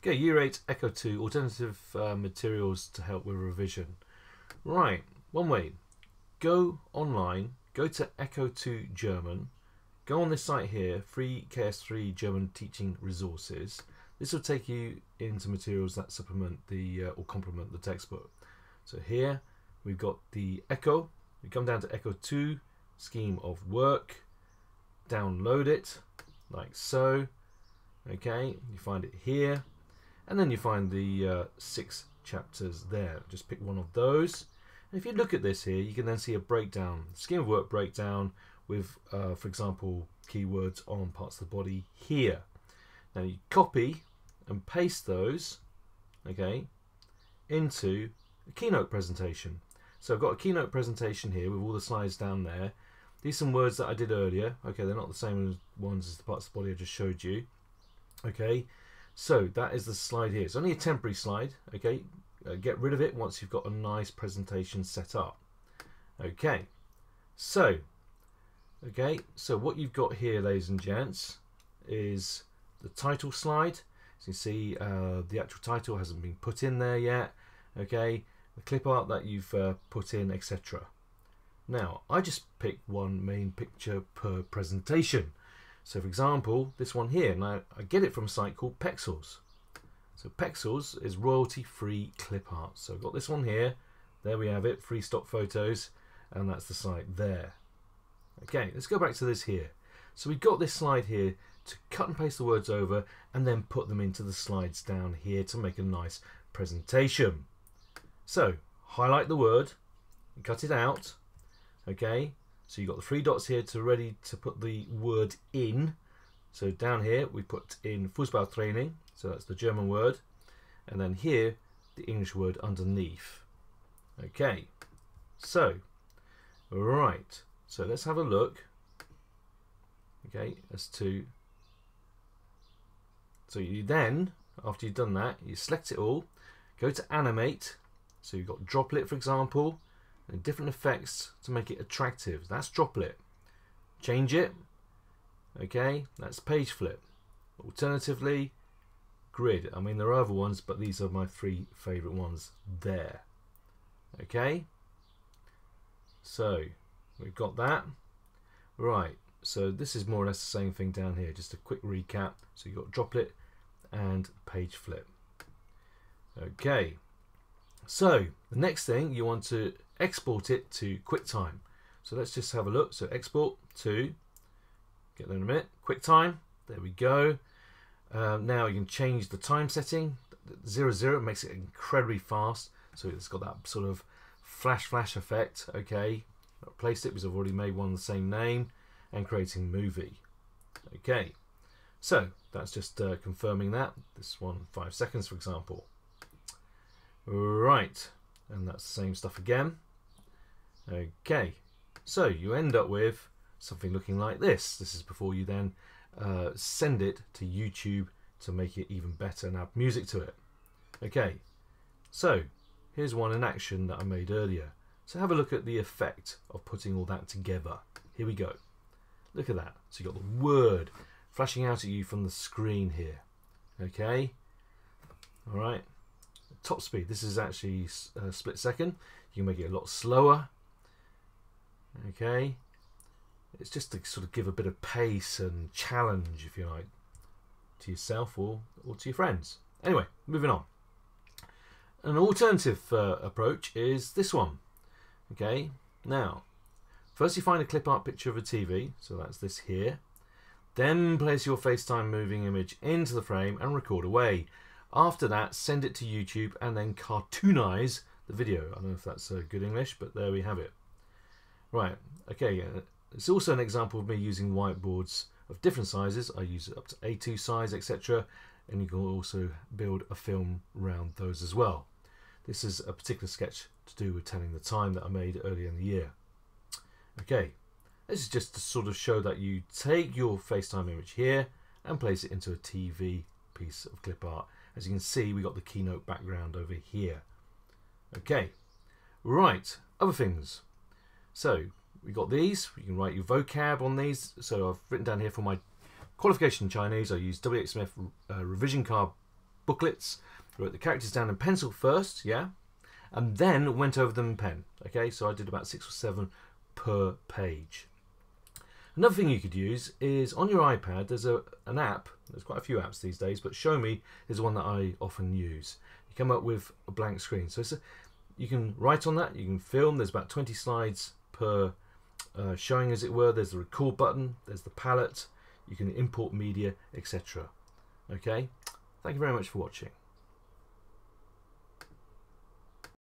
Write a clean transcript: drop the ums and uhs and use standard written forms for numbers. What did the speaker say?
Okay, Year 8, Echo 2, alternative materials to help with revision. Right, one way, go online, go to Echo 2 German, go on this site here, free KS3 German teaching resources. This will take you into materials that supplement the or complement the textbook. So here we've got the Echo. We come down to Echo 2, scheme of work, download it like so. Okay, you find it here, and then you find the 6 chapters there. Just pick one of those. And if you look at this here, you can then see a breakdown, scheme of work breakdown with, for example, keywords on parts of the body here. Now you copy and paste those, okay, into a Keynote presentation. So I've got a Keynote presentation here with all the slides down there. These are some words that I did earlier. Okay, they're not the same ones as the parts of the body I just showed you. Okay, so that is the slide here. It's only a temporary slide. Okay, get rid of it once you've got a nice presentation set up. Okay, so what you've got here, ladies and gents, is the title slide. As you can see, the actual title hasn't been put in there yet. Okay, the clip art that you've put in, etc. Now, I just picked one main picture per presentation. So, for example, this one here. Now, I get it from a site called Pexels. So, Pexels is royalty-free clip art. So, I've got this one here. There we have it, free stock photos, and that's the site there. Okay, let's go back to this here. So, we've got this slide here to cut and paste the words over and then put them into the slides down here to make a nice presentation. So, highlight the word and cut it out. Okay, so you've got the 3 dots here to ready to put the word in. So down here we put in Fußballtraining, so that's the German word, and then here the English word underneath. Okay, so right, so let's have a look. Okay, as to, so you then, after you've done that, you select it all, go to animate. So you've got droplet, for example, and different effects to make it attractive. That's droplet. Change it. Okay, that's page flip. Alternatively, grid. I mean, there are other ones, but these are my 3 favorite ones there. Okay, so we've got that. Right, so this is more or less the same thing down here. Just a quick recap. So you've got droplet and page flip. Okay, so the next thing, you want to export it to QuickTime. So let's just have a look. So export to, get there in a minute, QuickTime. There we go. Now you can change the time setting. 00 makes it incredibly fast. So it's got that sort of flash effect. Okay, I replaced it because I've already made one of the same name, and creating movie. Okay, so that's just confirming that. This one, 5 seconds, for example. Right, and that's the same stuff again. Okay, so you end up with something looking like this. This is before you then send it to YouTube to make it even better and add music to it. Okay, so here's one in action that I made earlier. So have a look at the effect of putting all that together. Here we go. Look at that. So you've got the word flashing out at you from the screen here. Okay, all right. Top speed, this is actually a split second. You can make it a lot slower. Okay, it's just to sort of give a bit of pace and challenge, if you like, to yourself or to your friends. Anyway, moving on. An alternative approach is this one. Okay, now first you find a clip art picture of a TV, so that's this here. Then place your FaceTime moving image into the frame and record away. After that, send it to YouTube and then cartoonize the video. I don't know if that's good English, but there we have it. Right, okay, it's also an example of me using whiteboards of different sizes. I use it up to A2 size, etc. And you can also build a film around those as well. This is a particular sketch to do with telling the time that I made earlier in the year. Okay, this is just to sort of show that you take your FaceTime image here and place it into a TV piece of clip art. As you can see, we got the Keynote background over here. Okay, right, other things. So we got these. You can write your vocab on these. So I've written down here for my qualification in Chinese, I use W.H. Smith revision card booklets, wrote the characters down in pencil first, yeah, and then went over them in pen. Okay, so I did about 6 or 7 per page. Another thing you could use is on your iPad, there's an app, there's quite a few apps these days, but Show Me is the one that I often use. You come up with a blank screen. So you can write on that, you can film, there's about 20 slides per showing, as it were. There's the record button, there's the palette, you can import media, etc. Okay, thank you very much for watching.